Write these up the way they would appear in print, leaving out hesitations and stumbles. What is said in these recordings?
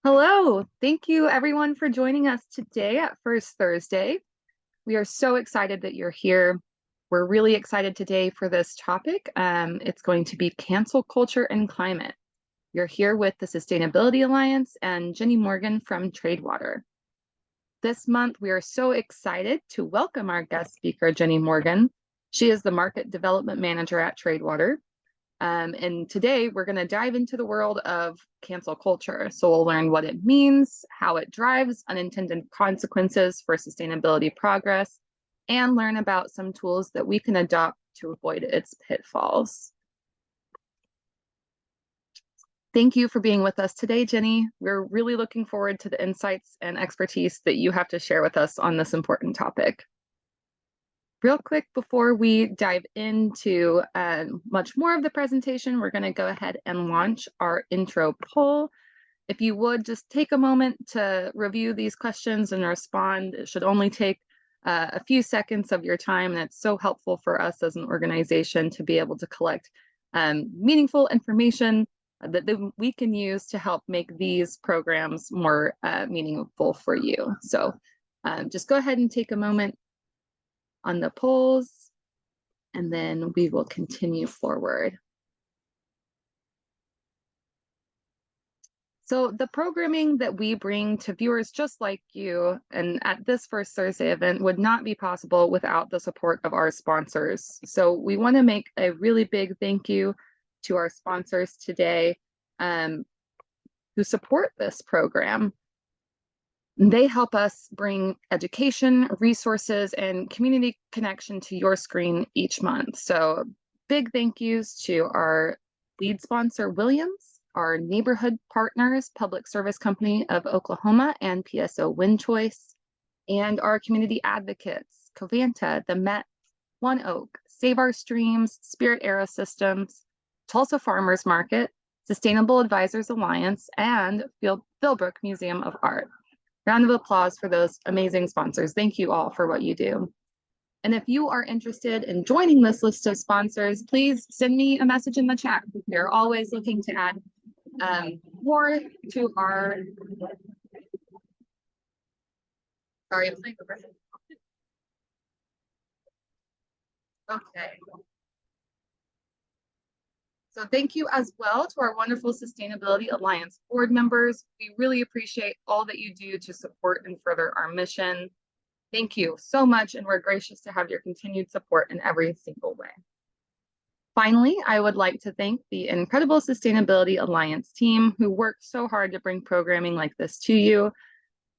Hello, thank you everyone for joining us today at First Thursday. We are so excited that you're here. We're really excited today for this topic. It's going to be cancel culture and climate. You're here with the Sustainability Alliance and Jenny Morgan from Tradewater. This month, we are so excited to welcome our guest speaker, Jenny Morgan. She is the Market Development Manager at Tradewater. And today we're going to dive into the world of cancel culture. So we'll learn what it means, how it drives unintended consequences for sustainability progress, and learn about some tools that we can adopt to avoid its pitfalls. Thank you for being with us today, Jenny. We're really looking forward to the insights and expertise that you have to share with us on this important topic. Real quick, before we dive into much more of the presentation, we're going to go ahead and launch our intro poll. If you would just take a moment to review these questions and respond, it should only take a few seconds of your time, and it's so helpful for us as an organization to be able to collect meaningful information that we can use to help make these programs more meaningful for you. So just go ahead and take a moment on the polls, and then we will continue forward. So the programming that we bring to viewers just like you and at this First Thursday event would not be possible without the support of our sponsors. So we want to make a really big thank you to our sponsors today who support this program. They help us bring education, resources, and community connection to your screen each month. So big thank yous to our lead sponsor, Williams, our neighborhood partners, Public Service Company of Oklahoma and PSO Wind Choice, and our community advocates, Covanta, the Met, One Oak, Save Our Streams, Spirit Aerosystems, Tulsa Farmers Market, Sustainable Advisors Alliance, and Philbrook Museum of Art. Round of applause for those amazing sponsors. Thank you all for what you do. And if you are interested in joining this list of sponsors, please send me a message in the chat. We're always looking to add more to our, okay. So thank you as well to our wonderful Sustainability Alliance board members. We really appreciate all that you do to support and further our mission. Thank you so much, and we're gracious to have your continued support in every single way. Finally, I would like to thank the incredible Sustainability Alliance team who worked so hard to bring programming like this to you.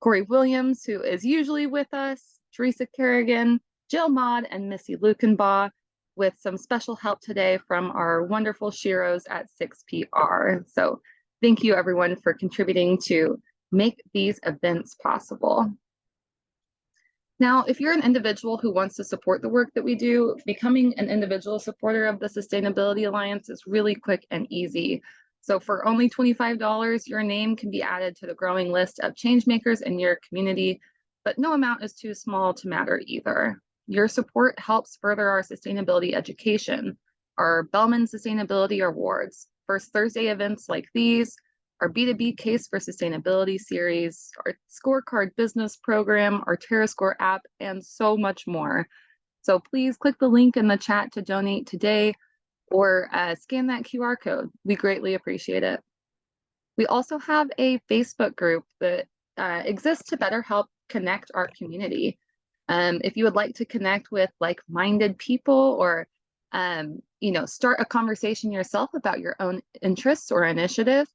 Corey Williams, who is usually with us, Teresa Kerrigan, Jill Maud, and Missy Lukenbaugh, with some special help today from our wonderful Shiros at 6PR. So thank you everyone for contributing to make these events possible. Now, if you're an individual who wants to support the work that we do, becoming an individual supporter of the Sustainability Alliance is really quick and easy. So for only $25, your name can be added to the growing list of changemakers in your community, but no amount is too small to matter either. Your support helps further our sustainability education, our Bellman Sustainability Awards, First Thursday events like these, our B2B Case for Sustainability series, our Scorecard Business Program, our TerraScore app, and so much more. So please click the link in the chat to donate today or scan that QR code. We greatly appreciate it. We also have a Facebook group that exists to better help connect our community. If you would like to connect with like-minded people or start a conversation yourself about your own interests or initiatives,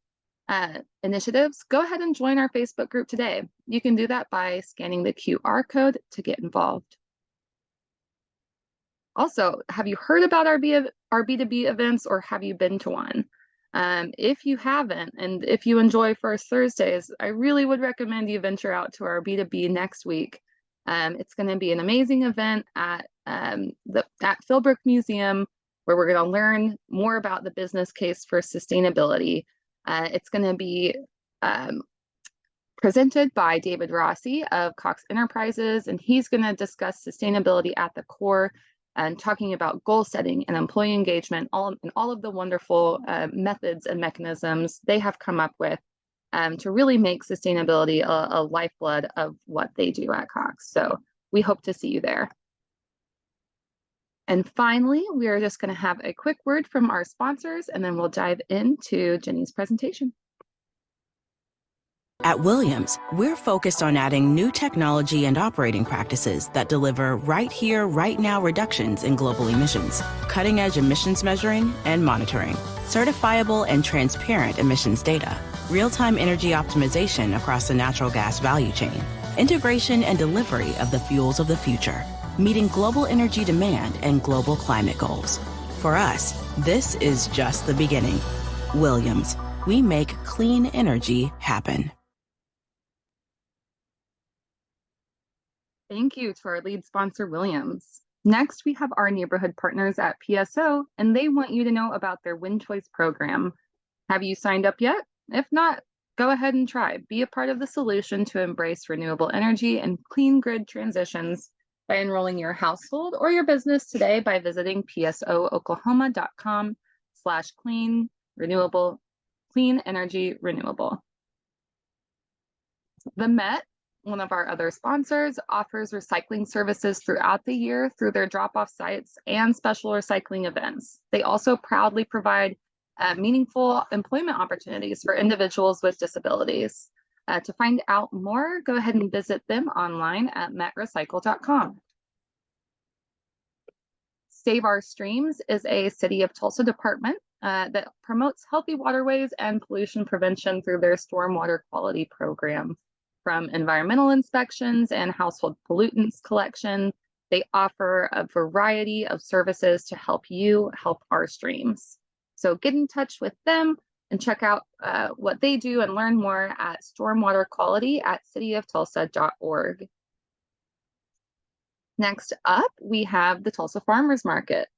go ahead and join our Facebook group today. You can do that by scanning the QR code to get involved. Also, have you heard about our B2B events, or have you been to one? If you haven't, and if you enjoy First Thursdays, I really would recommend you venture out to our B2B next week. It's going to be an amazing event at Philbrook Museum, where we're going to learn more about the business case for sustainability. It's going to be presented by David Rossi of Cox Enterprises, and he's going to discuss sustainability at the core and talking about goal setting and employee engagement, all of the wonderful methods and mechanisms they have come up with to really make sustainability a lifeblood of what they do at Cox. So we hope to see you there. And finally, we are just going to have a quick word from our sponsors, and then we'll dive into Jenny's presentation. At Williams, we're focused on adding new technology and operating practices that deliver right here, right now reductions in global emissions, cutting-edge emissions measuring and monitoring, certifiable and transparent emissions data, real-time energy optimization across the natural gas value chain, integration and delivery of the fuels of the future, meeting global energy demand and global climate goals. For us, this is just the beginning. Williams, we make clean energy happen. Thank you to our lead sponsor, Williams. Next, we have our neighborhood partners at PSO, and they want you to know about their Win Choice program. Have you signed up yet? If not, go ahead and try. Be a part of the solution to embrace renewable energy and clean grid transitions by enrolling your household or your business today by visiting psooklahoma.com/clean energy renewable. The Met, one of our other sponsors, offers recycling services throughout the year through their drop-off sites and special recycling events. They also proudly provide meaningful employment opportunities for individuals with disabilities. To find out more, go ahead and visit them online at metrecycle.com. Save Our Streams is a City of Tulsa department that promotes healthy waterways and pollution prevention through their stormwater quality program. From environmental inspections and household pollutants collection, they offer a variety of services to help you help our streams. So get in touch with them and check out what they do and learn more at stormwaterquality@cityoftulsa.org. Next up, we have the Tulsa Farmers Market.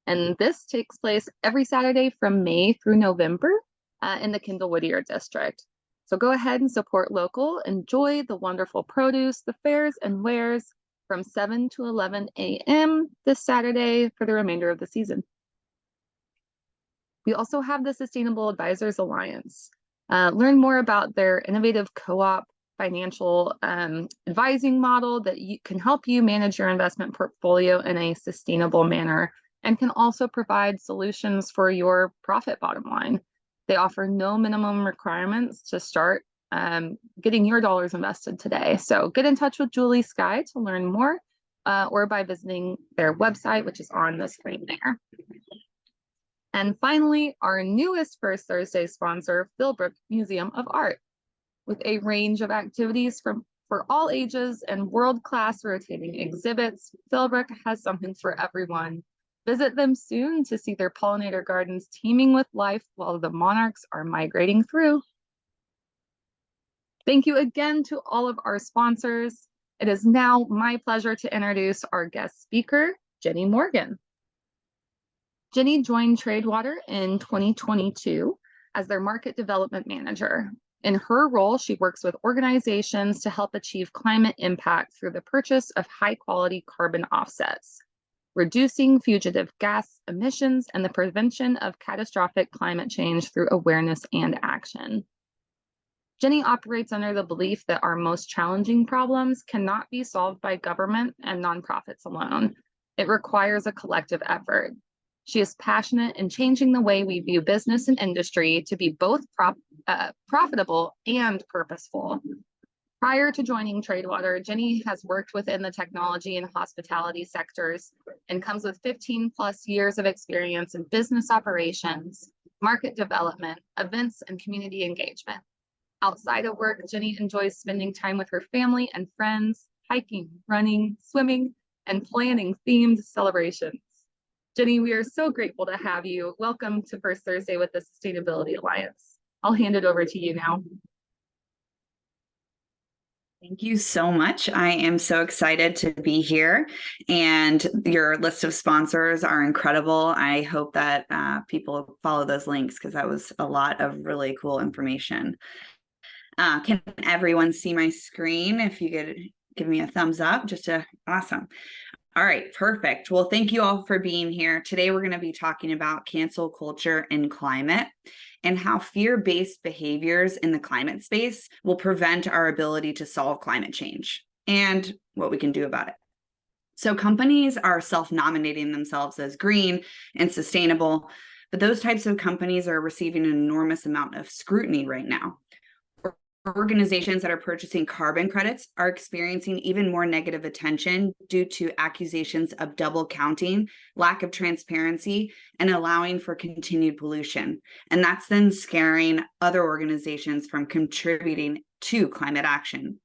And this takes place every Saturday from May through November in the Kendall Whittier district. So go ahead and support local, enjoy the wonderful produce, the fairs and wares from 7 to 11 a.m. this Saturday for the remainder of the season. We also have the Sustainable Advisors Alliance. Learn more about their innovative co-op financial advising model that can help you manage your investment portfolio in a sustainable manner and can also provide solutions for your profit bottom line. They offer no minimum requirements to start getting your dollars invested today. So get in touch with Julie Skye to learn more or by visiting their website, which is on the screen there. And finally, our newest First Thursday sponsor, Philbrook Museum of Art. With a range of activities for all ages and world-class rotating exhibits, Philbrook has something for everyone. Visit them soon to see their pollinator gardens teeming with life while the monarchs are migrating through. Thank you again to all of our sponsors. It is now my pleasure to introduce our guest speaker, Jenny Morgan. Jenny joined Tradewater in 2022 as their market development manager. In her role, she works with organizations to help achieve climate impact through the purchase of high-quality carbon offsets, reducing fugitive gas emissions, and the prevention of catastrophic climate change through awareness and action. Jenny operates under the belief that our most challenging problems cannot be solved by government and nonprofits alone. It requires a collective effort. She is passionate in changing the way we view business and industry to be both profitable and purposeful. Prior to joining Tradewater, Jenny has worked within the technology and hospitality sectors and comes with 15+ years of experience in business operations, market development, events, and community engagement. Outside of work, Jenny enjoys spending time with her family and friends, hiking, running, swimming, and planning themed celebrations. Jenny, we are so grateful to have you. Welcome to First Thursday with the Sustainability Alliance. I'll hand it over to you now. Thank you so much. I am so excited to be here, and your list of sponsors are incredible. I hope that people follow those links because that was a lot of really cool information. Can everyone see my screen? If you could give me a thumbs up, awesome. All right, perfect. Well, thank you all for being here. Today, we're going to be talking about cancel culture and climate and how fear-based behaviors in the climate space will prevent our ability to solve climate change and what we can do about it. So companies are self-nominating themselves as green and sustainable, but those types of companies are receiving an enormous amount of scrutiny right now. Organizations that are purchasing carbon credits are experiencing even more negative attention due to accusations of double counting, lack of transparency, and allowing for continued pollution. And that's then scaring other organizations from contributing to climate action.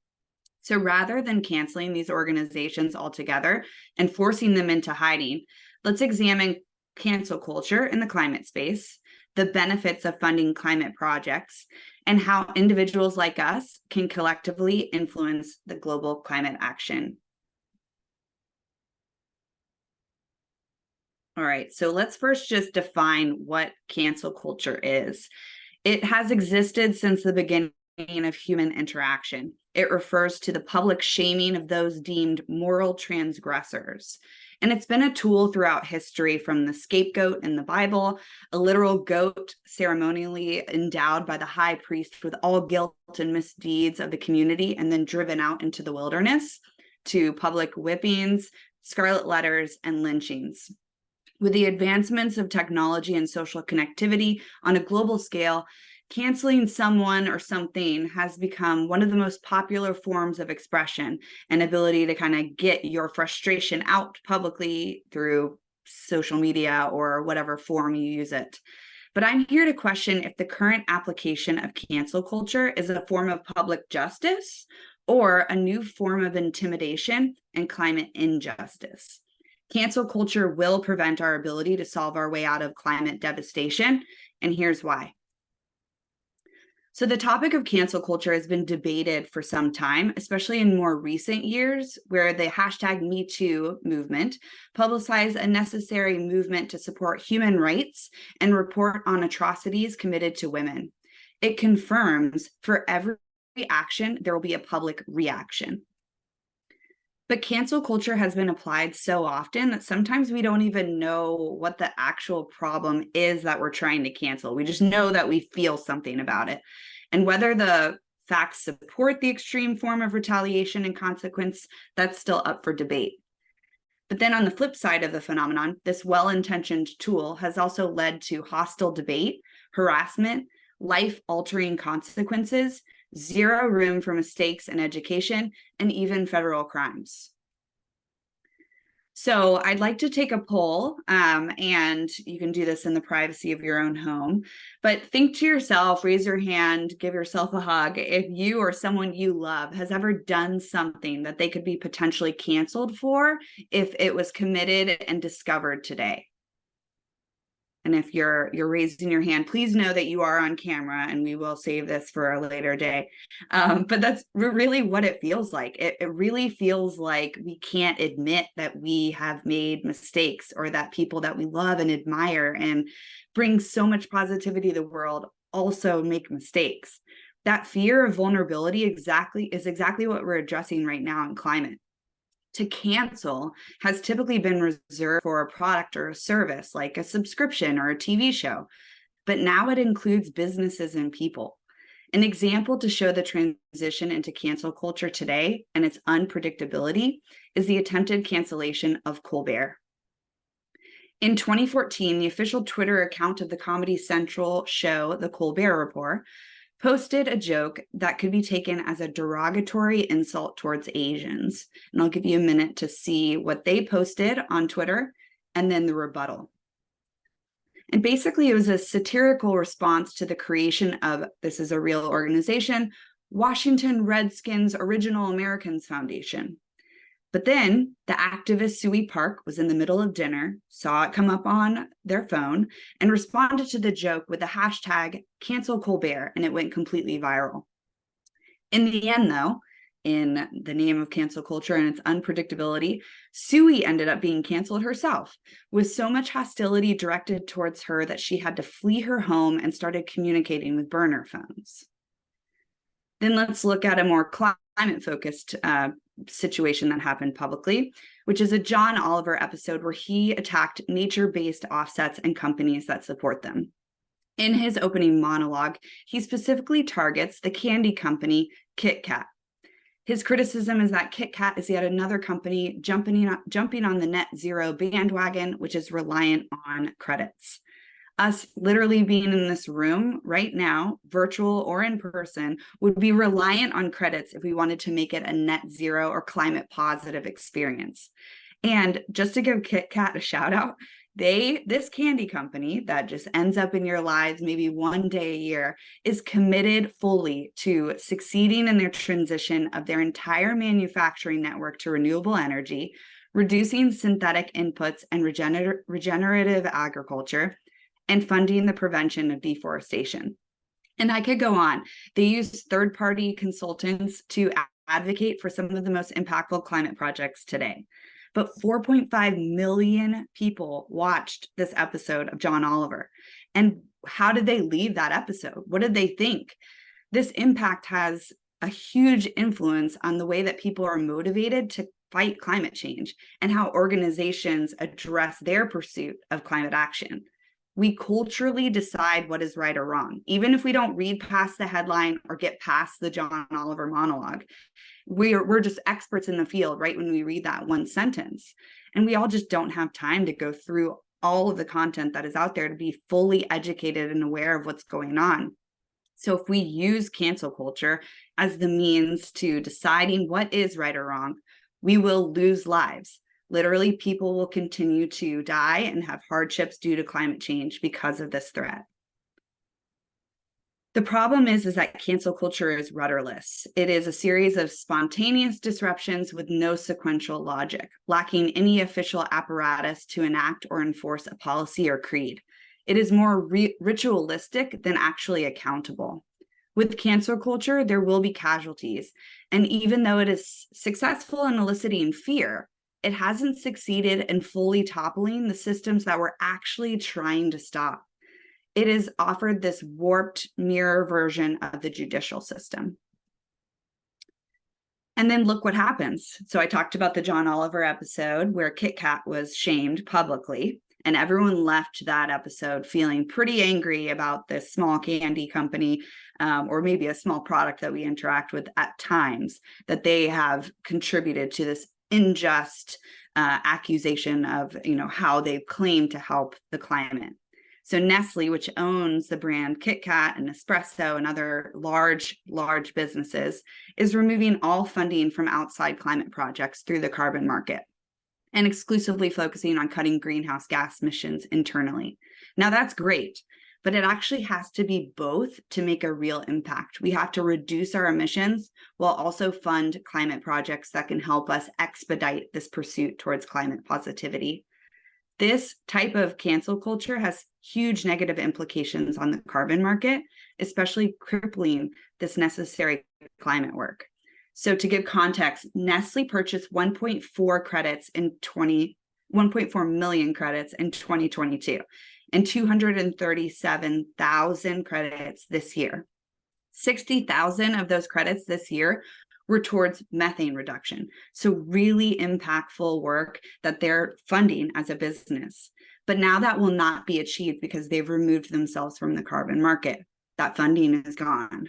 So rather than canceling these organizations altogether and forcing them into hiding, let's examine cancel culture in the climate space, the benefits of funding climate projects, and how individuals like us can collectively influence the global climate action. All right, so let's first just define what cancel culture is. It has existed since the beginning of human interaction. It refers to the public shaming of those deemed moral transgressors. And it's been a tool throughout history, from the scapegoat in the Bible, a literal goat ceremonially endowed by the high priest with all guilt and misdeeds of the community and then driven out into the wilderness, to public whippings, scarlet letters, and lynchings. With the advancements of technology and social connectivity on a global scale, canceling someone or something has become one of the most popular forms of expression and ability to kind of get your frustration out publicly through social media or whatever form you use it. But I'm here to question if the current application of cancel culture is a form of public justice or a new form of intimidation and climate injustice. Cancel culture will prevent our ability to solve our way out of climate devastation, and here's why. So the topic of cancel culture has been debated for some time, especially in more recent years, where the hashtag #MeToo movement publicized a necessary movement to support human rights and report on atrocities committed to women. It confirms for every action, there will be a public reaction. But cancel culture has been applied so often that sometimes we don't even know what the actual problem is that we're trying to cancel. We just know that we feel something about it. And whether the facts support the extreme form of retaliation and consequence, that's still up for debate. But then on the flip side of the phenomenon, this well-intentioned tool has also led to hostile debate, harassment, life-altering consequences, zero room for mistakes in education, and even federal crimes. So I'd like to take a poll, and you can do this in the privacy of your own home, but think to yourself, raise your hand, give yourself a hug, if you or someone you love has ever done something that they could be potentially canceled for if it was committed and discovered today. And if you're raising your hand, please know that you are on camera, and we will save this for a later day. But that's really what it feels like. It really feels like we can't admit that we have made mistakes, or that people that we love and admire and bring so much positivity to the world also make mistakes. That fear of vulnerability is exactly what we're addressing right now in climate. To cancel has typically been reserved for a product or a service, like a subscription or a TV show, but now it includes businesses and people. An example to show the transition into cancel culture today and its unpredictability is the attempted cancellation of Colbert. In 2014, the official Twitter account of the Comedy Central show, The Colbert Report, posted a joke that could be taken as a derogatory insult towards Asians. And I'll give you a minute to see what they posted on Twitter and then the rebuttal. And basically, it was a satirical response to the creation of, this is a real organization, Washington Redskins Original Americans Foundation. But then the activist Sui Park was in the middle of dinner, saw it come up on their phone, and responded to the joke with the hashtag cancel Colbert, and it went completely viral. In the end, though, in the name of cancel culture and its unpredictability, Sui ended up being canceled herself, with so much hostility directed towards her that she had to flee her home and started communicating with burner phones. Then let's look at a more climate-focused situation that happened publicly, which is a John Oliver episode where he attacked nature-based offsets and companies that support them. In his opening monologue, he specifically targets the candy company Kit Kat. His criticism is that Kit Kat is yet another company jumping on the net zero bandwagon, which is reliant on credits. Us literally being in this room right now, virtual or in person, would be reliant on credits if we wanted to make it a net zero or climate positive experience. And just to give Kit Kat a shout out, this candy company that just ends up in your lives maybe one day a year is committed fully to succeeding in their transition of their entire manufacturing network to renewable energy, reducing synthetic inputs and regenerative agriculture, and funding the prevention of deforestation. And I could go on. They use third-party consultants to advocate for some of the most impactful climate projects today. But 4.5 million people watched this episode of John Oliver. And how did they leave that episode? What did they think? This impact has a huge influence on the way that people are motivated to fight climate change and how organizations address their pursuit of climate action. We culturally decide what is right or wrong, even if we don't read past the headline or get past the John Oliver monologue. We're just experts in the field right when we read that one sentence. And we all just don't have time to go through all of the content that is out there to be fully educated and aware of what's going on. So if we use cancel culture as the means to deciding what is right or wrong, we will lose lives. Literally, people will continue to die and have hardships due to climate change because of this threat. The problem is that cancel culture is rudderless. It is a series of spontaneous disruptions with no sequential logic, lacking any official apparatus to enact or enforce a policy or creed. It is more ritualistic than actually accountable. With cancel culture, there will be casualties. And even though it is successful in eliciting fear, it hasn't succeeded in fully toppling the systems that we're actually trying to stop. It is offered this warped mirror version of the judicial system. And then look what happens. So I talked about the John Oliver episode where Kit Kat was shamed publicly, and everyone left that episode feeling pretty angry about this small candy company, or maybe a small product that we interact with at times, that they have contributed to this unjust accusation of, how they claim to help the climate. So Nestle, which owns the brand Kit Kat and Nespresso and other large businesses, is removing all funding from outside climate projects through the carbon market and exclusively focusing on cutting greenhouse gas emissions internally. Now that's great, but it actually has to be both to make a real impact. We have to reduce our emissions while also fund climate projects that can help us expedite this pursuit towards climate positivity. This type of cancel culture has huge negative implications on the carbon market, especially crippling this necessary climate work. So to give context, Nestle purchased 1.4 million credits in 2022 and 237,000 credits this year. 60,000 of those credits this year were towards methane reduction. So really impactful work that they're funding as a business. But now that will not be achieved because they've removed themselves from the carbon market. That funding is gone.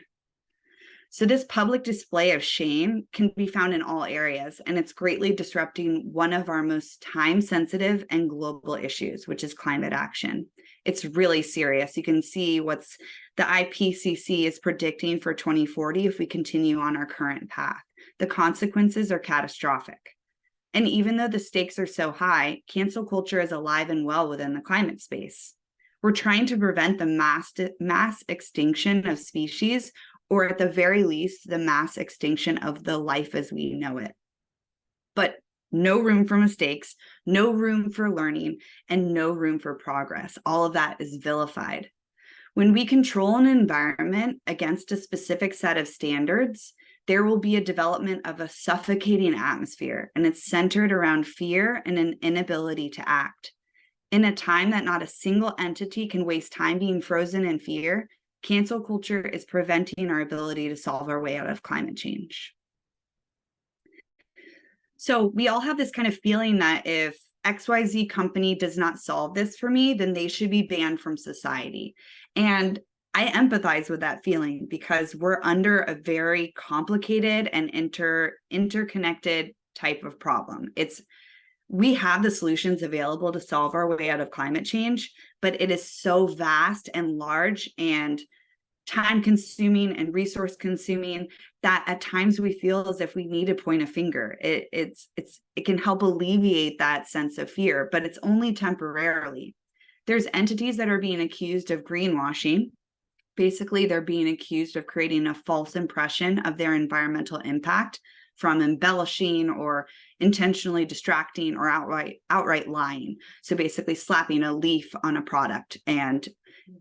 So this public display of shame can be found in all areas, and it's greatly disrupting one of our most time-sensitive and global issues, which is climate action. It's really serious. You can see what's the IPCC is predicting for 2040 if we continue on our current path. The consequences are catastrophic. And even though the stakes are so high, cancel culture is alive and well within the climate space. We're trying to prevent the mass extinction of species, or at the very least, the mass extinction of the life as we know it. But no room for mistakes, no room for learning, and no room for progress. All of that is vilified. When we control an environment against a specific set of standards, there will be a development of a suffocating atmosphere, and it's centered around fear and an inability to act. In a time that not a single entity can waste time being frozen in fear, cancel culture is preventing our ability to solve our way out of climate change. So we all have this kind of feeling that if XYZ company does not solve this for me, then they should be banned from society. And I empathize with that feeling because we're under a very complicated and interconnected type of problem. We have the solutions available to solve our way out of climate change, but it is so vast and large and time consuming and resource consuming that at times we feel as if we need to point a finger. It can help alleviate that sense of fear, but it's only temporarily. There's entities that are being accused of greenwashing. Basically, they're being accused of creating a false impression of their environmental impact from embellishing or intentionally distracting or outright lying. So basically slapping a leaf on a product, and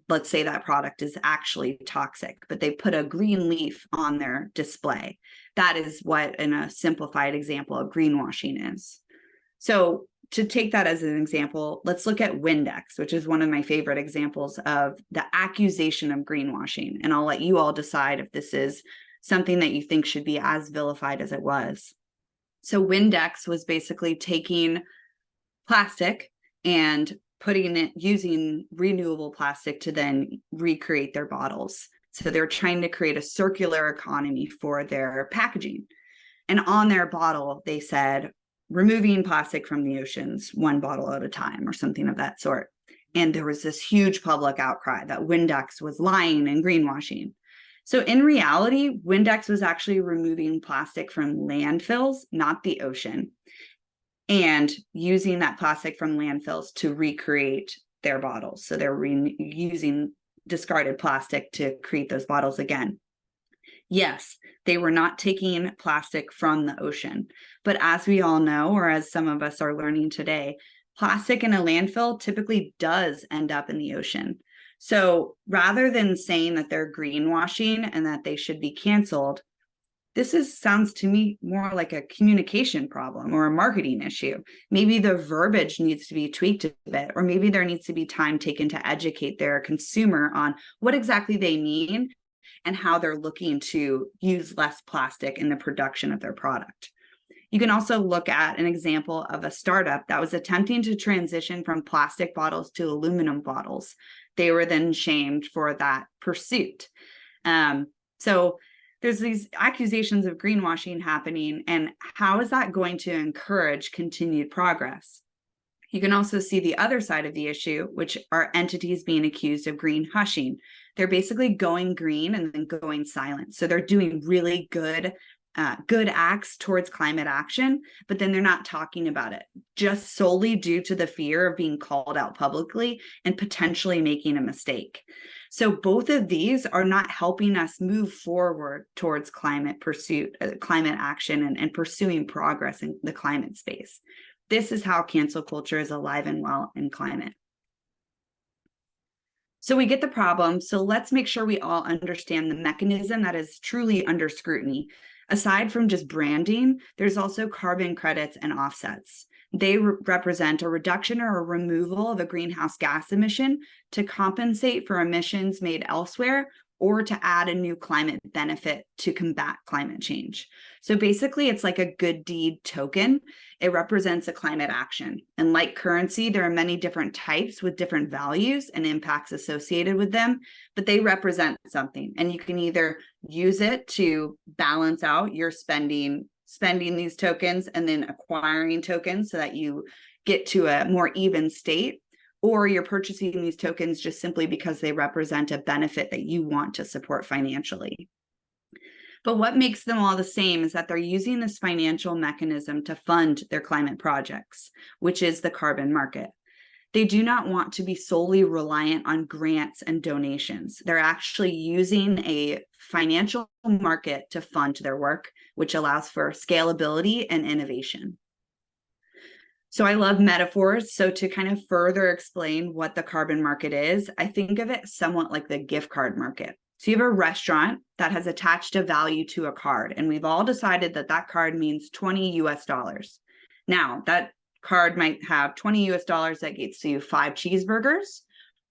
let's say that product is actually toxic, but they put a green leaf on their display. That is what, in a simplified example, of greenwashing is. So to take that as an example, let's look at Windex, which is one of my favorite examples of the accusation of greenwashing. And I'll let you all decide if this is something that you think should be as vilified as it was. So Windex was basically taking plastic and putting it, using renewable plastic to then recreate their bottles. So they're trying to create a circular economy for their packaging. And on their bottle, they said, removing plastic from the oceans, one bottle at a time, or something of that sort. And there was this huge public outcry that Windex was lying and greenwashing. So in reality, Windex was actually removing plastic from landfills, not the ocean, and using that plastic from landfills to recreate their bottles. So they're using discarded plastic to create those bottles again. Yes, they were not taking plastic from the ocean, but as we all know, or as some of us are learning today, plastic in a landfill typically does end up in the ocean. So rather than saying that they're greenwashing and that they should be canceled, sounds to me more like a communication problem or a marketing issue. Maybe the verbiage needs to be tweaked a bit, or maybe there needs to be time taken to educate their consumer on what exactly they mean and how they're looking to use less plastic in the production of their product. You can also look at an example of a startup that was attempting to transition from plastic bottles to aluminum bottles. They were then shamed for that pursuit. So there's these accusations of greenwashing happening, and how is that going to encourage continued progress? You can also see the other side of the issue, which are entities being accused of green hushing. They're basically going green and then going silent. So they're doing really good acts towards climate action, but then they're not talking about it, just solely due to the fear of being called out publicly and potentially making a mistake. So both of these are not helping us move forward towards climate action and pursuing progress in the climate space. This is how cancel culture is alive and well in climate. So we get the problem. So let's make sure we all understand the mechanism that is truly under scrutiny. Aside from just branding, there's also carbon credits and offsets. They represent a reduction or a removal of a greenhouse gas emission to compensate for emissions made elsewhere or to add a new climate benefit to combat climate change. So basically, it's like a good deed token. It represents a climate action. And like currency, there are many different types with different values and impacts associated with them, but they represent something. And you can either use it to balance out your spending these tokens and then acquiring tokens so that you get to a more even state, or you're purchasing these tokens just simply because they represent a benefit that you want to support financially. But what makes them all the same is that they're using this financial mechanism to fund their climate projects, which is the carbon market. They do not want to be solely reliant on grants and donations. They're actually using a financial market to fund their work, which allows for scalability and innovation. So I love metaphors. So to kind of further explain what the carbon market is, I think of it somewhat like the gift card market. So you have a restaurant that has attached a value to a card, and we've all decided that that card means 20 US dollars. Now, that card might have 20 US dollars that gets you 5 cheeseburgers,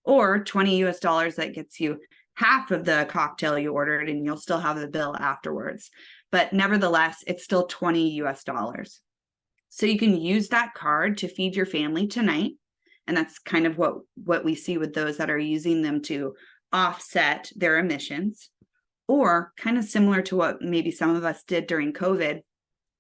or 20 US dollars that gets you half of the cocktail you ordered, and you'll still have the bill afterwards. But nevertheless, it's still 20 US dollars. So you can use that card to feed your family tonight. And that's kind of what we see with those that are using them to offset their emissions, or kind of similar to what maybe some of us did during COVID.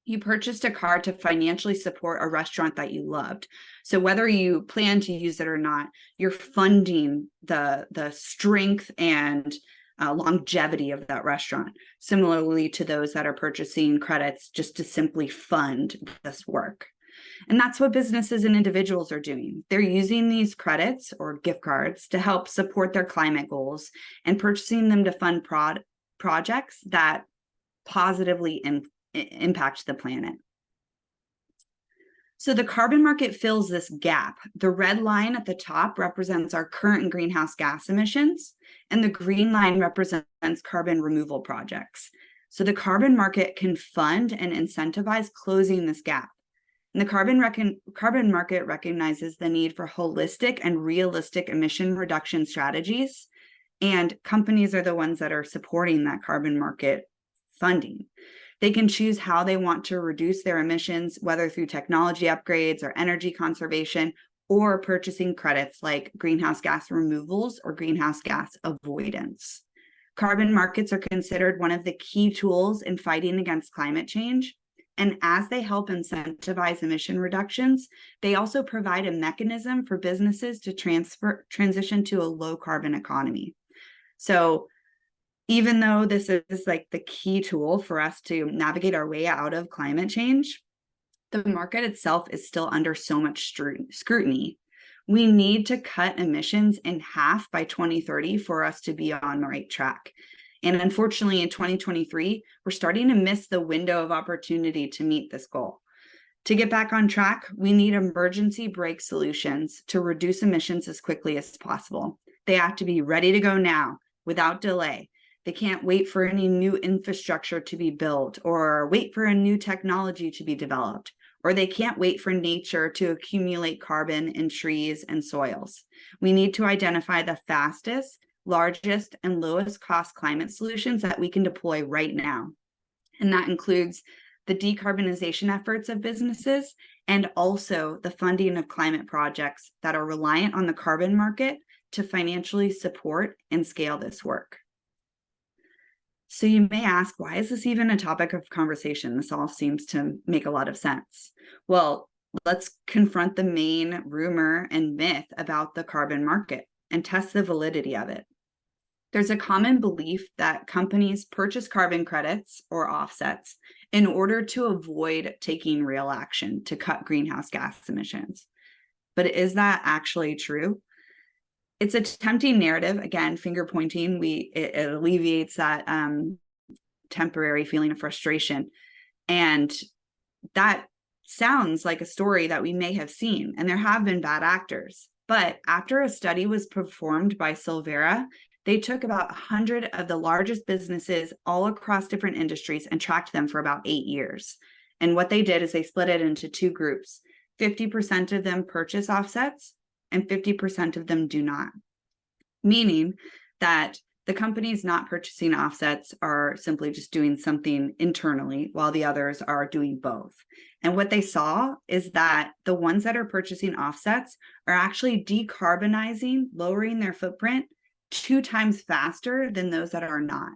You purchased a card to financially support a restaurant that you loved. So whether you plan to use it or not, you're funding the strength and longevity of that restaurant. Similarly to those that are purchasing credits just to simply fund this work. And that's what businesses and individuals are doing. They're using these credits or gift cards to help support their climate goals and purchasing them to fund projects that positively impact the planet. So the carbon market fills this gap. The red line at the top represents our current greenhouse gas emissions, and the green line represents carbon removal projects. So the carbon market can fund and incentivize closing this gap. And the carbon market recognizes the need for holistic and realistic emission reduction strategies, and companies are the ones that are supporting that carbon market funding. They can choose how they want to reduce their emissions, whether through technology upgrades or energy conservation, or purchasing credits like greenhouse gas removals or greenhouse gas avoidance. Carbon markets are considered one of the key tools in fighting against climate change. And as they help incentivize emission reductions, they also provide a mechanism for businesses to transition to a low carbon economy. So even though this is like the key tool for us to navigate our way out of climate change, the market itself is still under so much scrutiny. We need to cut emissions in half by 2030 for us to be on the right track. And unfortunately, in 2023, we're starting to miss the window of opportunity to meet this goal. To get back on track, we need emergency brake solutions to reduce emissions as quickly as possible. They have to be ready to go now without delay. They can't wait for any new infrastructure to be built or wait for a new technology to be developed, or they can't wait for nature to accumulate carbon in trees and soils. We need to identify the fastest, largest, and lowest cost climate solutions that we can deploy right now. And that includes the decarbonization efforts of businesses and also the funding of climate projects that are reliant on the carbon market to financially support and scale this work. So you may ask, why is this even a topic of conversation? This all seems to make a lot of sense. Well, let's confront the main rumor and myth about the carbon market and test the validity of it. There's a common belief that companies purchase carbon credits or offsets in order to avoid taking real action to cut greenhouse gas emissions. But is that actually true? It's a tempting narrative. Again, finger pointing, it alleviates that temporary feeling of frustration. And that sounds like a story that we may have seen, and there have been bad actors. But after a study was performed by Silvera, they took about 100 of the largest businesses all across different industries and tracked them for about 8 years. And what they did is they split it into two groups. 50% of them purchase offsets and 50% of them do not. Meaning that the companies not purchasing offsets are simply just doing something internally while the others are doing both. And what they saw is that the ones that are purchasing offsets are actually decarbonizing, lowering their footprint 2 times faster than those that are not.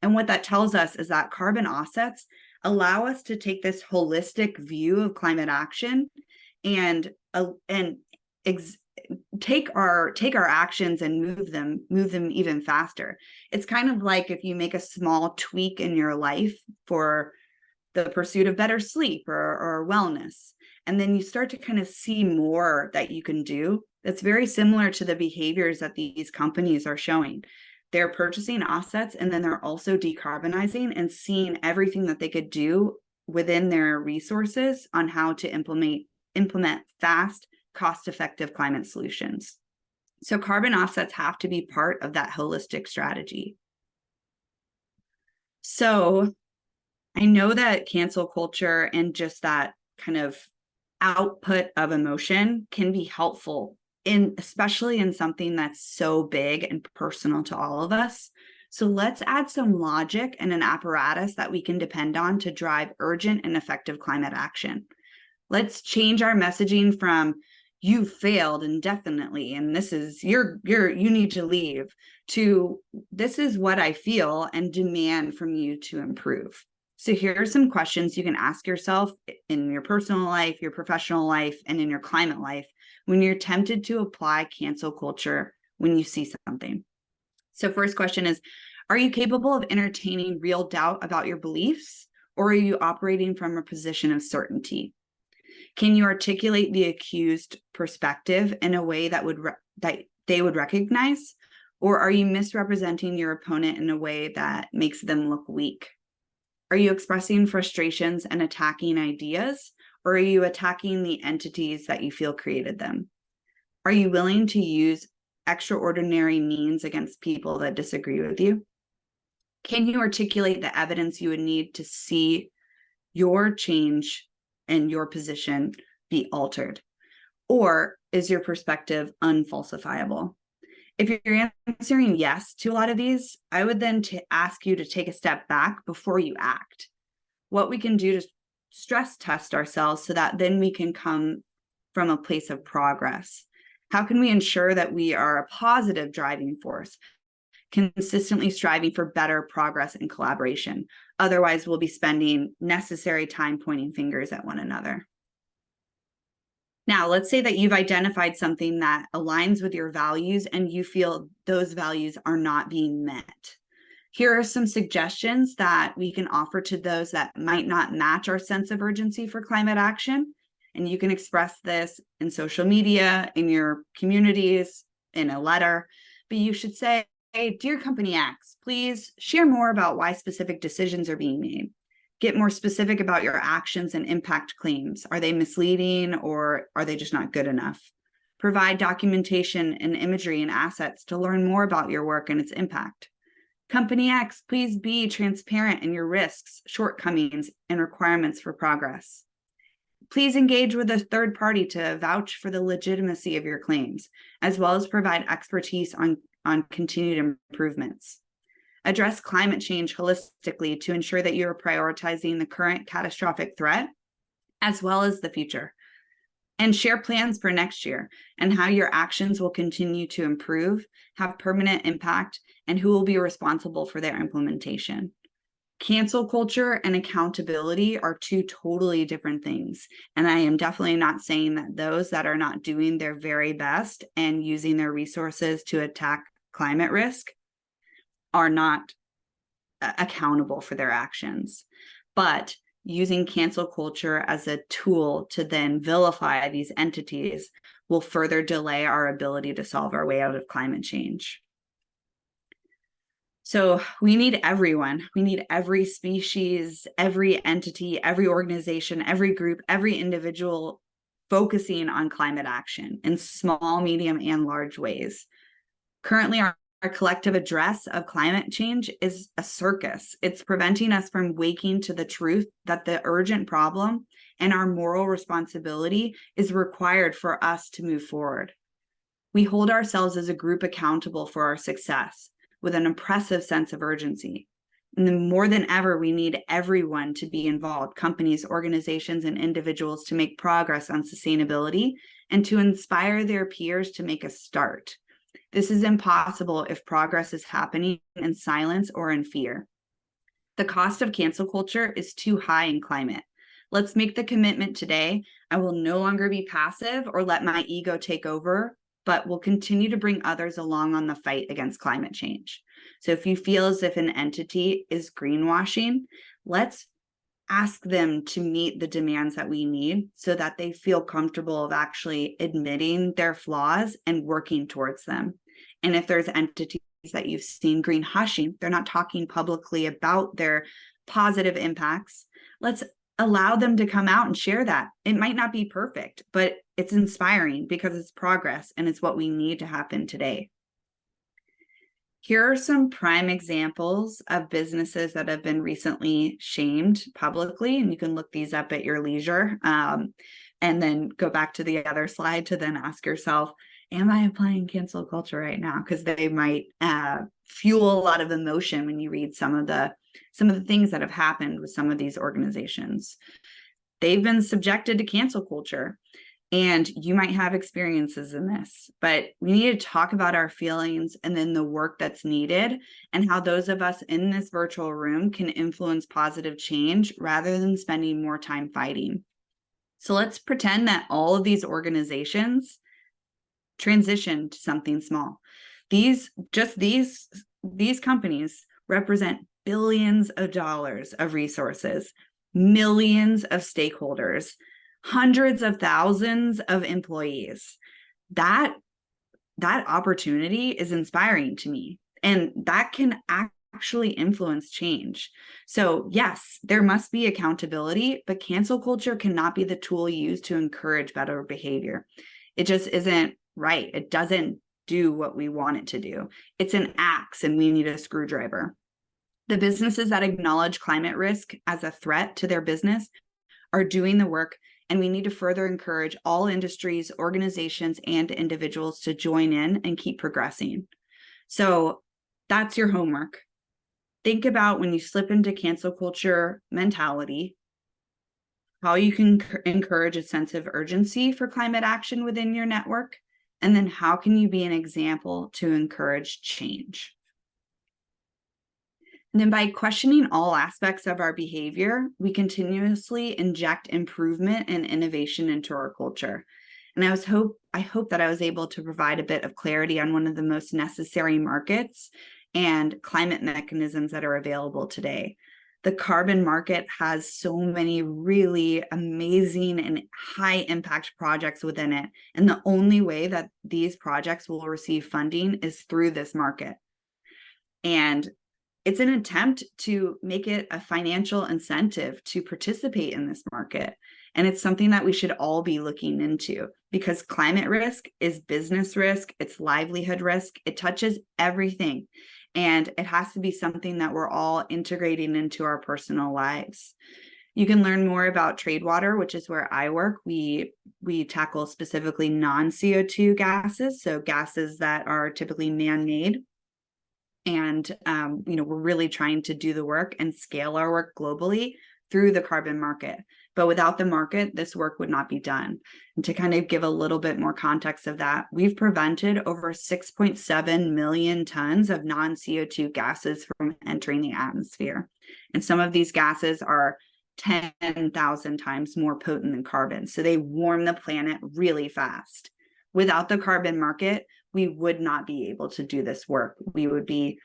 And what that tells us is that carbon offsets allow us to take this holistic view of climate action and take our actions and move them even faster. It's kind of like if you make a small tweak in your life for the pursuit of better sleep or wellness, and then you start to kind of see more that you can do. That's very similar to the behaviors that these companies are showing. They're purchasing offsets, and then they're also decarbonizing and seeing everything that they could do within their resources on how to implement fast, cost-effective climate solutions. So carbon offsets have to be part of that holistic strategy. So I know that cancel culture and just that kind of output of emotion can be helpful especially in something that's so big and personal to all of us. So let's add some logic and an apparatus that we can depend on to drive urgent and effective climate action. Let's change our messaging from "you failed indefinitely and this is you need to leave" to "this is what I feel and demand from you to improve." So here are some questions you can ask yourself in your personal life, your professional life, and in your climate life when you're tempted to apply cancel culture when you see something. So first question is, are you capable of entertaining real doubt about your beliefs, or are you operating from a position of certainty? Can you articulate the accused perspective in a way that they would recognize, or are you misrepresenting your opponent in a way that makes them look weak? Are you expressing frustrations and attacking ideas, or are you attacking the entities that you feel created them? Are you willing to use extraordinary means against people that disagree with you? Can you articulate the evidence you would need to see your change and your position be altered? Or is your perspective unfalsifiable? If you're answering yes to a lot of these, I would then ask you to take a step back before you act. What we can do to stress test ourselves so that then we can come from a place of progress. How can we ensure that we are a positive driving force, consistently striving for better progress and collaboration? Otherwise, we'll be spending necessary time pointing fingers at one another. Now, let's say that you've identified something that aligns with your values and you feel those values are not being met. Here are some suggestions that we can offer to those that might not match our sense of urgency for climate action. And you can express this in social media, in your communities, in a letter. But you should say, "Hey, dear Company X, please share more about why specific decisions are being made. Get more specific about your actions and impact claims. Are they misleading or are they just not good enough? Provide documentation and imagery and assets to learn more about your work and its impact. Company X, please be transparent in your risks, shortcomings, and requirements for progress. Please engage with a third party to vouch for the legitimacy of your claims, as well as provide expertise on continued improvements. Address climate change holistically to ensure that you're prioritizing the current catastrophic threat as well as the future. And share plans for next year and how your actions will continue to improve, have permanent impact, and who will be responsible for their implementation." Cancel culture and accountability are two totally different things. And I am definitely not saying that those that are not doing their very best and using their resources to attack climate risk are not accountable for their actions. But using cancel culture as a tool to then vilify these entities will further delay our ability to solve our way out of climate change. So we need everyone. We need every species, every entity, every organization, every group, every individual focusing on climate action in small, medium, and large ways. Currently, our collective address of climate change is a circus. It's preventing us from waking to the truth that the urgent problem and our moral responsibility is required for us to move forward. We hold ourselves as a group accountable for our success with an oppressive sense of urgency. And then more than ever, we need everyone to be involved, companies, organizations, and individuals to make progress on sustainability and to inspire their peers to make a start. This is impossible if progress is happening in silence or in fear. The cost of cancel culture is too high in climate. Let's make the commitment today. I will no longer be passive or let my ego take over, but will continue to bring others along on the fight against climate change. So if you feel as if an entity is greenwashing, let's ask them to meet the demands that we need so that they feel comfortable of actually admitting their flaws and working towards them. And if there's entities that you've seen green hushing, they're not talking publicly about their positive impacts, let's allow them to come out and share that. It might not be perfect, but it's inspiring because it's progress and it's what we need to happen today. Here are some prime examples of businesses that have been recently shamed publicly, and you can look these up at your leisure, and then go back to the other slide to then ask yourself, am I applying cancel culture right now? Because they might fuel a lot of emotion when you read some of the things that have happened with some of these organizations. they've been subjected to cancel culture. And you might have experiences in this, but we need to talk about our feelings and then the work that's needed and how those of us in this virtual room can influence positive change rather than spending more time fighting. So let's pretend that all of these organizations transition to something small. These companies represent billions of dollars of resources, millions of stakeholders, hundreds of thousands of employees. That opportunity is inspiring to me, and that can actually influence change. So yes, there must be accountability, but cancel culture cannot be the tool used to encourage better behavior. It just isn't right. It doesn't do what we want it to do. It's an axe, and we need a screwdriver. The businesses that acknowledge climate risk as a threat to their business are doing the work, and we need to further encourage all industries, organizations, and individuals to join in and keep progressing. So that's your homework. Think about when you slip into cancel culture mentality, how you can encourage a sense of urgency for climate action within your network, and then how can you be an example to encourage change? And then by questioning all aspects of our behavior, we continuously inject improvement and innovation into our culture. And I hope that I was able to provide a bit of clarity on one of the most necessary markets and climate mechanisms that are available today. The carbon market has so many really amazing and high impact projects within it. And the only way that these projects will receive funding is through this market. And it's an attempt to make it a financial incentive to participate in this market. And it's something that we should all be looking into, because climate risk is business risk, it's livelihood risk, it touches everything. And it has to be something that we're all integrating into our personal lives. You can learn more about Tradewater, which is where I work. We tackle specifically non-CO2 gases, so gases that are typically man-made. And we're really trying to do the work and scale our work globally through the carbon market. But without the market, this work would not be done. And to kind of give a little bit more context of that, we've prevented over 6.7 million tons of non-CO2 gases from entering the atmosphere. And some of these gases are 10,000 times more potent than carbon. So they warm the planet really fast. Without the carbon market, we would not be able to do this work. We would be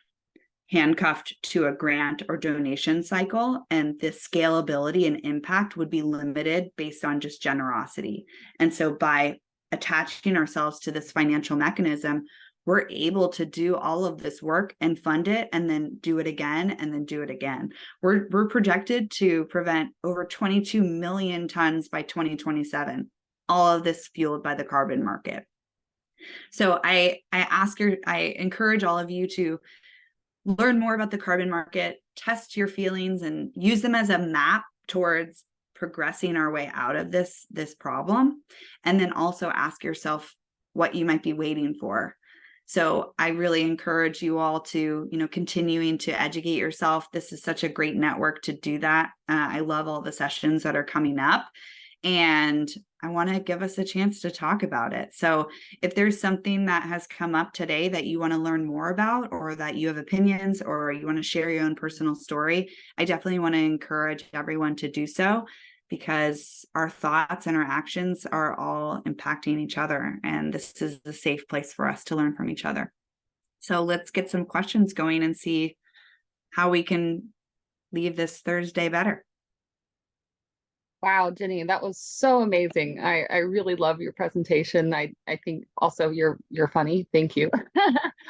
handcuffed to a grant or donation cycle, and the scalability and impact would be limited based on just generosity. And so by attaching ourselves to this financial mechanism, we're able to do all of this work and fund it and then do it again and then do it again. We're projected to prevent over 22 million tons by 2027, all of this fueled by the carbon market. So I encourage all of you to learn more about the carbon market, test your feelings, and use them as a map towards progressing our way out of this problem. And then also ask yourself what you might be waiting for. So I really encourage you all to, continuing to educate yourself. This is such a great network to do that. I love all the sessions that are coming up. And I want to give us a chance to talk about it. So if there's something that has come up today that you want to learn more about, or that you have opinions, or you want to share your own personal story, I definitely want to encourage everyone to do so, because our thoughts and our actions are all impacting each other. And this is a safe place for us to learn from each other. So let's get some questions going and see how we can leave this Thursday better. Wow, Jenny, that was so amazing. I really love your presentation. I think also you're funny. Thank you.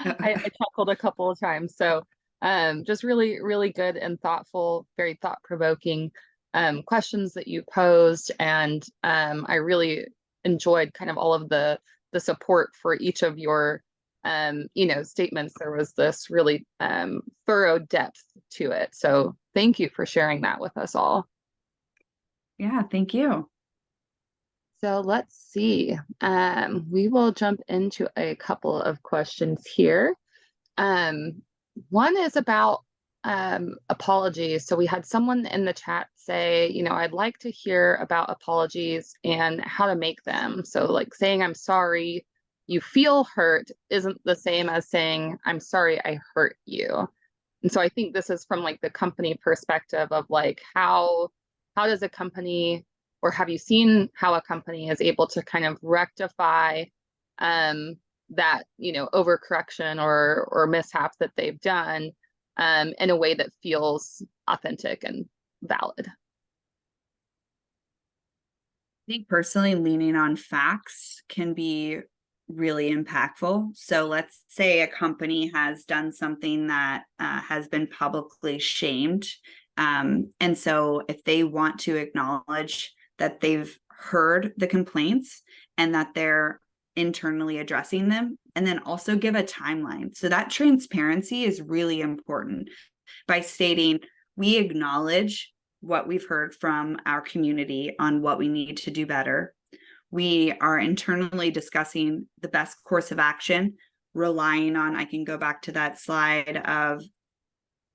I chuckled a couple of times. So just really, really good and thoughtful, very thought-provoking questions that you posed. And I really enjoyed kind of all of the support for each of your statements. There was this really thorough depth to it. So thank you for sharing that with us all. Yeah, thank you. So let's see. We will jump into a couple of questions here. One is about apologies. So we had someone in the chat say, I'd like to hear about apologies and how to make them. So like saying I'm sorry, you feel hurt isn't the same as saying I'm sorry I hurt you. And so I think this is from like the company perspective of like how does a company, or have you seen how a company is able to kind of rectify that, overcorrection or mishaps that they've done in a way that feels authentic and valid. I think personally leaning on facts can be really impactful. So let's say a company has done something that has been publicly shamed. And so if they want to acknowledge that they've heard the complaints and that they're internally addressing them, and then also give a timeline. So that transparency is really important by stating, we acknowledge what we've heard from our community on what we need to do better. We are internally discussing the best course of action, relying on, I can go back to that slide of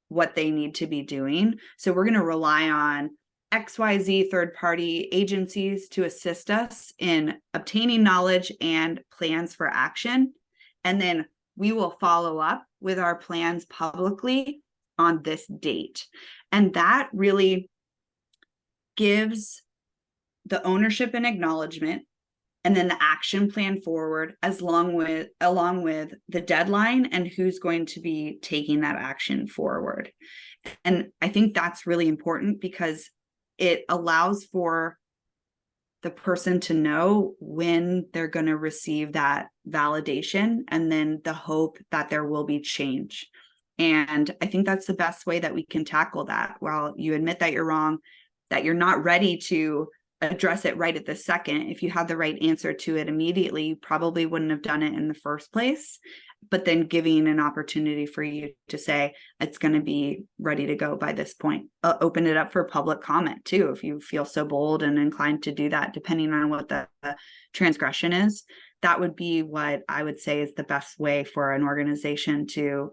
what they need to be doing. So we're going to rely on XYZ third-party agencies to assist us in obtaining knowledge and plans for action. And then we will follow up with our plans publicly on this date. And that really gives the ownership and acknowledgement, and then the action plan forward along with the deadline and who's going to be taking that action forward. And I think that's really important because it allows for the person to know when they're going to receive that validation, and then the hope that there will be change. And I think that's the best way that we can tackle that. While you admit that you're wrong, that you're not ready to address it right at the second, if you had the right answer to it immediately, you probably wouldn't have done it in the first place. But then giving an opportunity for you to say it's going to be ready to go by this point. Open it up for public comment too, if you feel so bold and inclined to do that, depending on what the transgression is. That would be what I would say is the best way for an organization to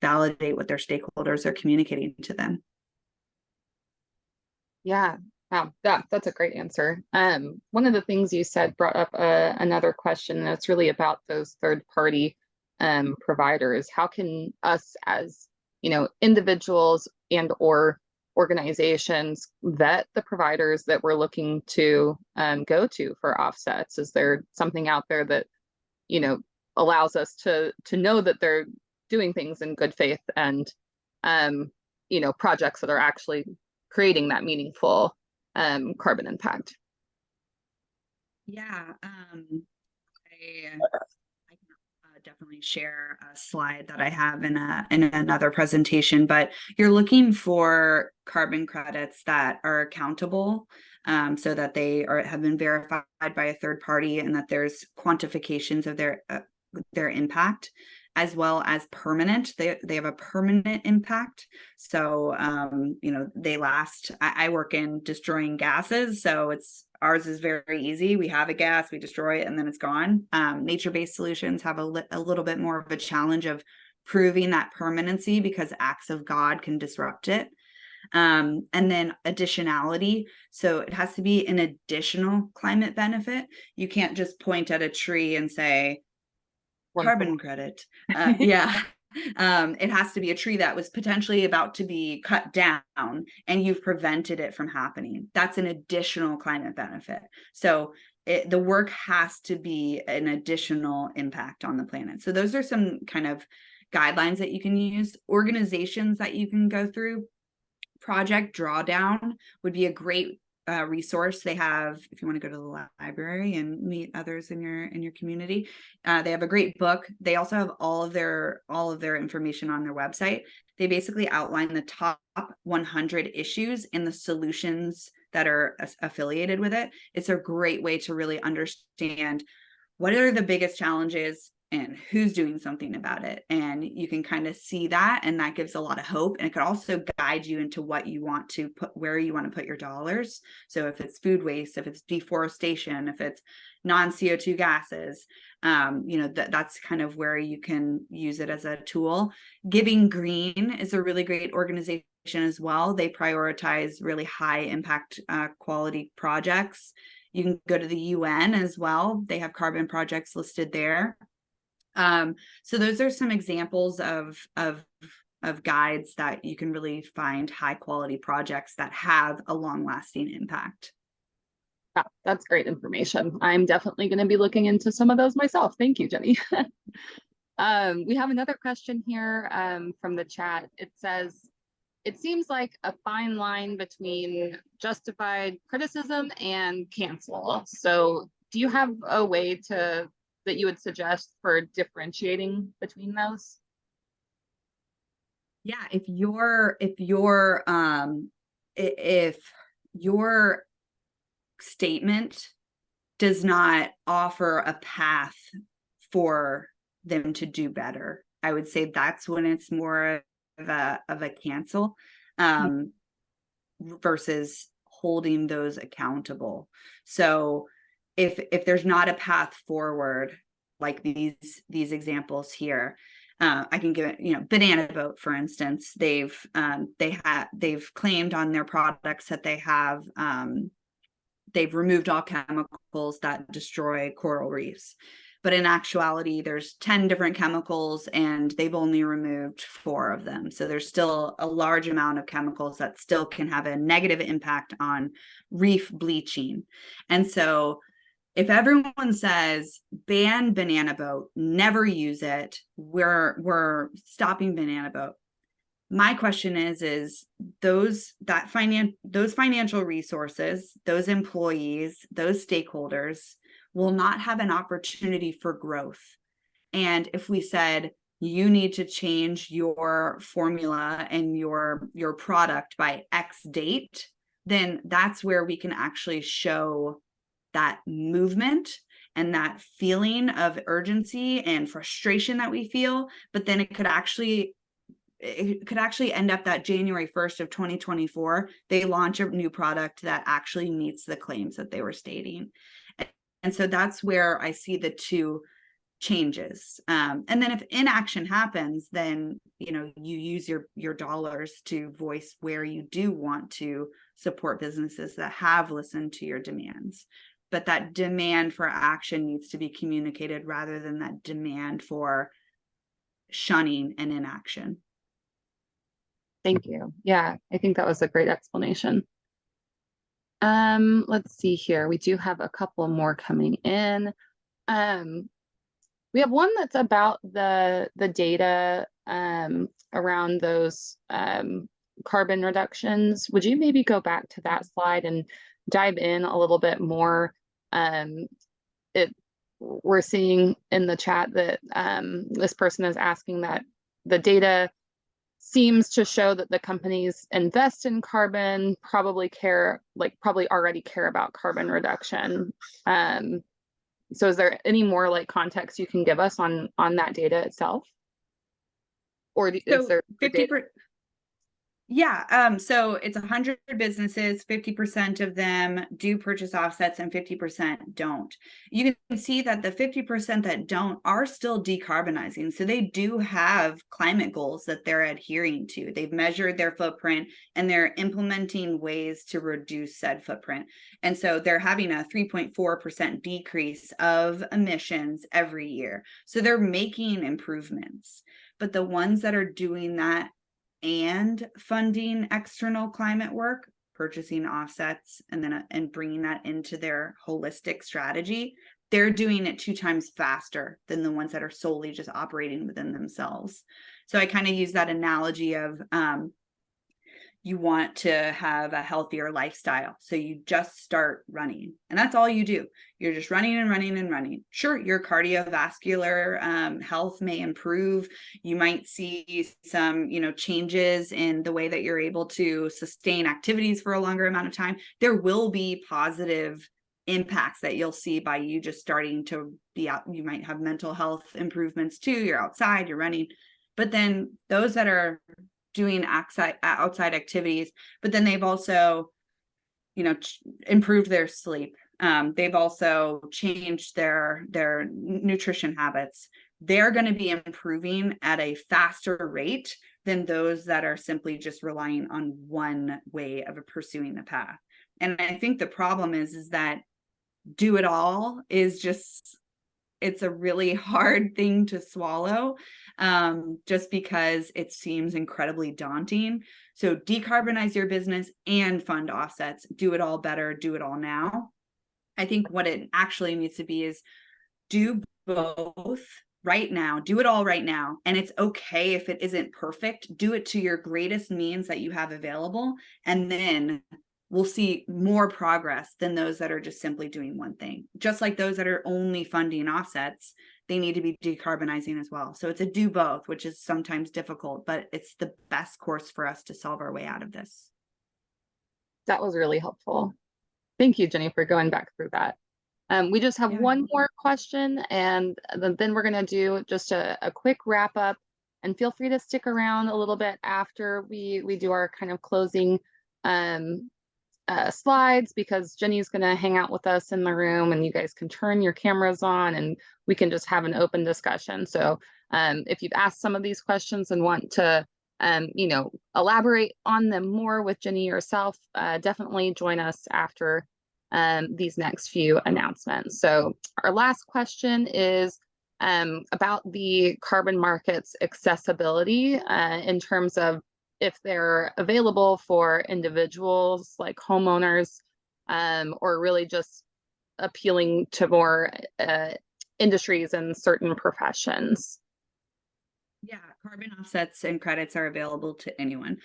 validate what their stakeholders are communicating to them. Yeah, wow, that's a great answer. One of the things you said brought up another question, and it's really about those third-party providers. How can us as individuals and or organizations vet the providers that we're looking to go to for offsets? Is there something out there that allows us to know that they're doing things in good faith and projects that are actually creating that meaningful carbon impact? Yeah, I can definitely share a slide that I have in another presentation, but you're looking for carbon credits that are accountable, so that they have been verified by a third party, and that there's quantifications of their impact, as well as permanent. They have a permanent impact. So, they last. I work in destroying gases, so ours is very easy. We have a gas, we destroy it, and then it's gone. Nature-based solutions have a little bit more of a challenge of proving that permanency because acts of God can disrupt it. And then additionality. So it has to be an additional climate benefit. You can't just point at a tree and say, carbon credit. Yeah. It has to be a tree that was potentially about to be cut down and you've prevented it from happening. That's an additional climate benefit. So the work has to be an additional impact on the planet. So those are some kind of guidelines that you can use. Organizations that you can go through. Project Drawdown would be a great resource. They have, if you want to go to the library and meet others in your community, they have a great book. They also have all of their information on their website. They basically outline the top 100 issues and the solutions that are affiliated with it. It's a great way to really understand what are the biggest challenges, and who's doing something about it. And you can kind of see that, and that gives a lot of hope. And it could also guide you into what you want to put, where you want to put your dollars. So if it's food waste, if it's deforestation, if it's non-CO2 gases, that's kind of where you can use it as a tool. Giving Green is a really great organization as well. They prioritize really high impact quality projects. You can go to the UN as well. They have carbon projects listed there. So those are some examples of guides that you can really find high quality projects that have a long lasting impact. Yeah, that's great information. I'm definitely going to be looking into some of those myself. Thank you, Jenny. We have another question here from the chat. It says, it seems like a fine line between justified criticism and cancel. So do you have a way that you would suggest for differentiating between those? Yeah, if your statement does not offer a path for them to do better, I would say that's when it's more of a cancel, versus holding those accountable. So if there's not a path forward, like these examples here, I can give it, Banana Boat, for instance. They've claimed on their products that they've removed all chemicals that destroy coral reefs. But in actuality, there's 10 different chemicals and they've only removed 4 of them. So there's still a large amount of chemicals that still can have a negative impact on reef bleaching. And so if everyone says ban Banana Boat, never use it, we're stopping Banana Boat. My question is those financial resources, those employees, those stakeholders will not have an opportunity for growth. And if we said you need to change your formula and your product by X date, then that's where we can actually show that movement and that feeling of urgency and frustration that we feel. But then it could actually end up that January 1st of 2024, they launch a new product that actually meets the claims that they were stating. And so that's where I see the two changes. And then if inaction happens, then, you use your dollars to voice where you do want to support businesses that have listened to your demands. But that demand for action needs to be communicated rather than that demand for shunning and inaction. Thank you. Yeah, I think that was a great explanation. Let's see here. We do have a couple more coming in. We have one that's about the data around those carbon reductions. Would you maybe go back to that slide and dive in a little bit more? We're seeing in the chat that this person is asking that the data seems to show that the companies invest in carbon probably already care about carbon reduction. So is there any more context you can give us on that data itself? Or is there 50%? Yeah, so it's 100 businesses, 50% of them do purchase offsets and 50% don't. You can see that the 50% that don't are still decarbonizing. So they do have climate goals that they're adhering to. They've measured their footprint and they're implementing ways to reduce said footprint. And so they're having a 3.4% decrease of emissions every year. So they're making improvements. But the ones that are doing that and funding external climate work, purchasing offsets, and bringing that into their holistic strategy, they're doing it 2 times faster than the ones that are solely just operating within themselves. So I kind of use that analogy of you want to have a healthier lifestyle. So you just start running and that's all you do. You're just running and running and running. Sure, your cardiovascular health may improve. You might see some, changes in the way that you're able to sustain activities for a longer amount of time. There will be positive impacts that you'll see by you just starting to be out. You might have mental health improvements too. You're outside, you're running. But then those that are doing outside activities, but then they've also, improved their sleep. They've also changed their nutrition habits. They're going to be improving at a faster rate than those that are simply just relying on one way of pursuing a path. And I think the problem is that do it all is just, it's a really hard thing to swallow, just because it seems incredibly daunting. So decarbonize your business and fund offsets, do it all better, do it all now. I think what it actually needs to be is do both right now, do it all right now. And it's okay if it isn't perfect, do it to your greatest means that you have available. And then we'll see more progress than those that are just simply doing one thing. Just like those that are only funding offsets, they need to be decarbonizing as well. So it's a do both, which is sometimes difficult, but it's the best course for us to solve our way out of this. That was really helpful. Thank you, Jenny, for going back through that. We just have one more question, and then we're going to do just a quick wrap up. And feel free to stick around a little bit after we do our kind of closing slides, because Jenny's going to hang out with us in the room, and you guys can turn your cameras on and we can just have an open discussion. So if you've asked some of these questions and want to elaborate on them more with Jenny yourself, definitely join us after these next few announcements. So our last question is about the carbon markets accessibility in terms of if they're available for individuals like homeowners, or really just appealing to more industries and certain professions. Yeah, carbon offsets and credits are available to anyone.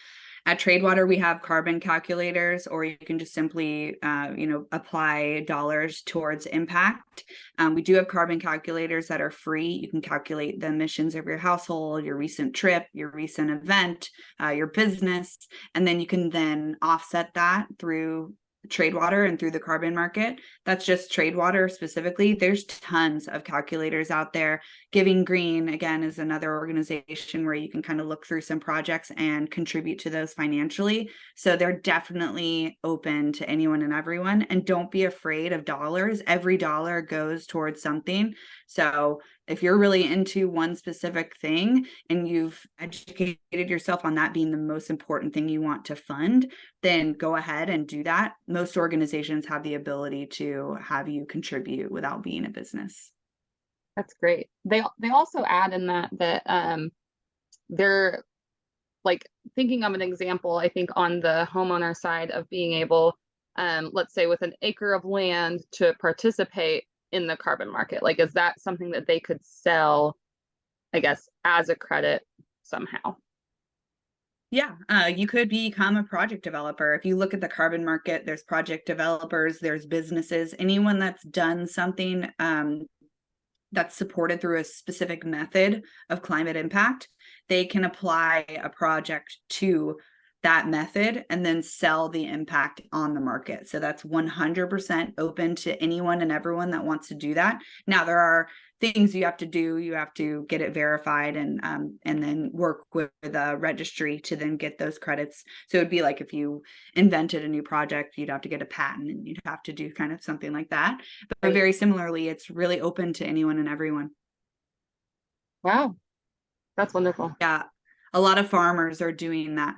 At Tradewater, we have carbon calculators, or you can just simply, apply dollars towards impact. We do have carbon calculators that are free. You can calculate the emissions of your household, your recent trip, your recent event, your business, and then you can then offset that through Tradewater and through the carbon market. That's just Tradewater specifically. There's tons of calculators out there. Giving Green, again, is another organization where you can kind of look through some projects and contribute to those financially. So they're definitely open to anyone and everyone. And don't be afraid of dollars. Every dollar goes towards something. So if you're really into one specific thing and you've educated yourself on that being the most important thing you want to fund, then go ahead and do that. Most organizations have the ability to have you contribute without being a business. That's great. They also add in that they're like thinking of an example, I think, on the homeowner side of being able, let's say with an acre of land, to participate in the carbon market. Like, is that something that they could sell, I guess, as a credit somehow? Yeah, you could become a project developer. If you look at the carbon market, there's project developers, there's businesses, anyone that's done something that's supported through a specific method of climate impact, they can apply a project to that method and then sell the impact on the market. So that's 100% open to anyone and everyone that wants to do that. Now, there are things you have to do. You have to get it verified and then work with the registry to then get those credits. So it'd be like if you invented a new project, you'd have to get a patent and you'd have to do kind of something like that. But very similarly, it's really open to anyone and everyone. Wow, that's wonderful. Yeah. A lot of farmers are doing that.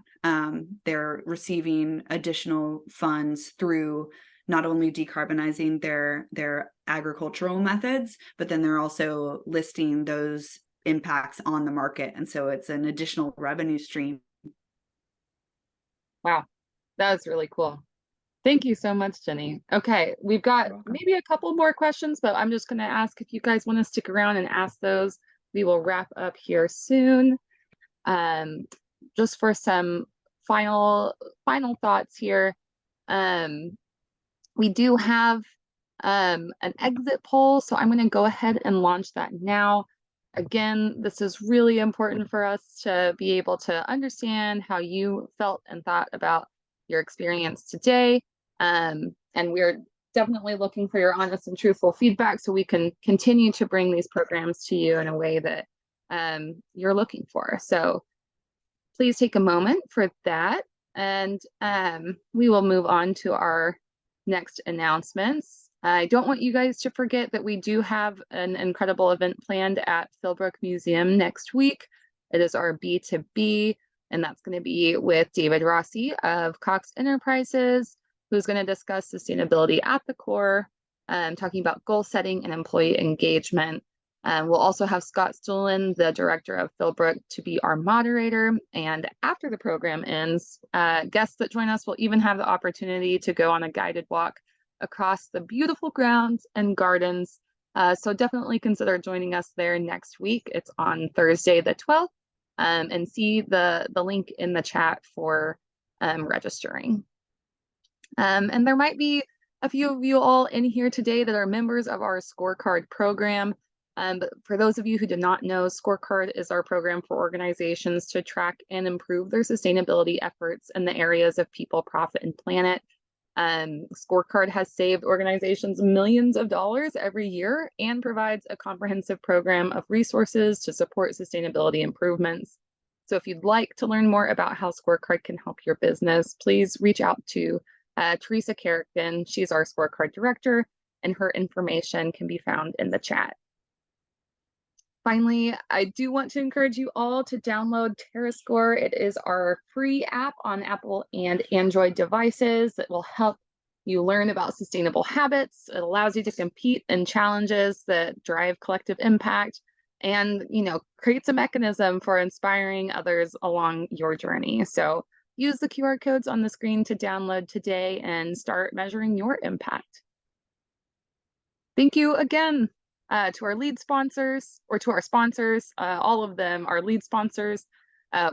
They're receiving additional funds through not only decarbonizing their agricultural methods, but then they're also listing those impacts on the market. And so it's an additional revenue stream. Wow, that's really cool. Thank you so much, Jenny. Okay, we've got maybe a couple more questions, but I'm just going to ask if you guys want to stick around and ask those. We will wrap up here soon. Just for some final thoughts here, we do have an exit poll, so I'm going to go ahead and launch that now. Again, this is really important for us to be able to understand how you felt and thought about your experience today, and we're definitely looking for your honest and truthful feedback so we can continue to bring these programs to you in a way that you're looking for. So please take a moment for that. And we will move on to our next announcements. I don't want you guys to forget that we do have an incredible event planned at Philbrook Museum next week. It is our B2B, and that's going to be with David Rossi of Cox Enterprises, who's going to discuss sustainability at the core, talking about goal setting and employee engagement. We'll also have Scott Stulin, the director of Philbrook, to be our moderator. And after the program ends, guests that join us will even have the opportunity to go on a guided walk across the beautiful grounds and gardens. So definitely consider joining us there next week. It's on Thursday the 12th. And see the link in the chat for registering. And there might be a few of you all in here today that are members of our scorecard program. But for those of you who do not know, Scorecard is our program for organizations to track and improve their sustainability efforts in the areas of people, profit, and planet. Scorecard has saved organizations millions of dollars every year and provides a comprehensive program of resources to support sustainability improvements. So if you'd like to learn more about how Scorecard can help your business, please reach out to Teresa Carrickton. She's our Scorecard director, and her information can be found in the chat. Finally, I do want to encourage you all to download TerraScore. It is our free app on Apple and Android devices that will help you learn about sustainable habits. It allows you to compete in challenges that drive collective impact and, creates a mechanism for inspiring others along your journey. So use the QR codes on the screen to download today and start measuring your impact. Thank you again. To our lead sponsors, or to our sponsors, all of them are lead sponsors.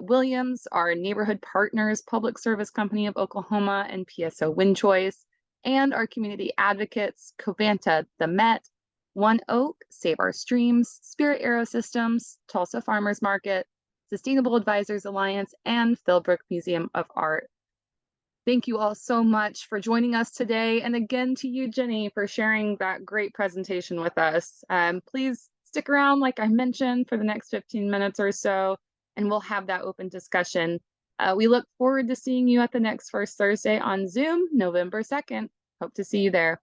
Williams, our neighborhood partners, Public Service Company of Oklahoma, and PSO WindChoice, and our community advocates, Covanta, the Met, One Oak, Save Our Streams, Spirit Aerosystems, Tulsa Farmers Market, Sustainable Advisors Alliance, and Philbrook Museum of Art. Thank you all so much for joining us today. And again, to you, Jenny, for sharing that great presentation with us. Please stick around, like I mentioned, for the next 15 minutes or so, and we'll have that open discussion. We look forward to seeing you at the next First Thursday on Zoom, November 2nd. Hope to see you there.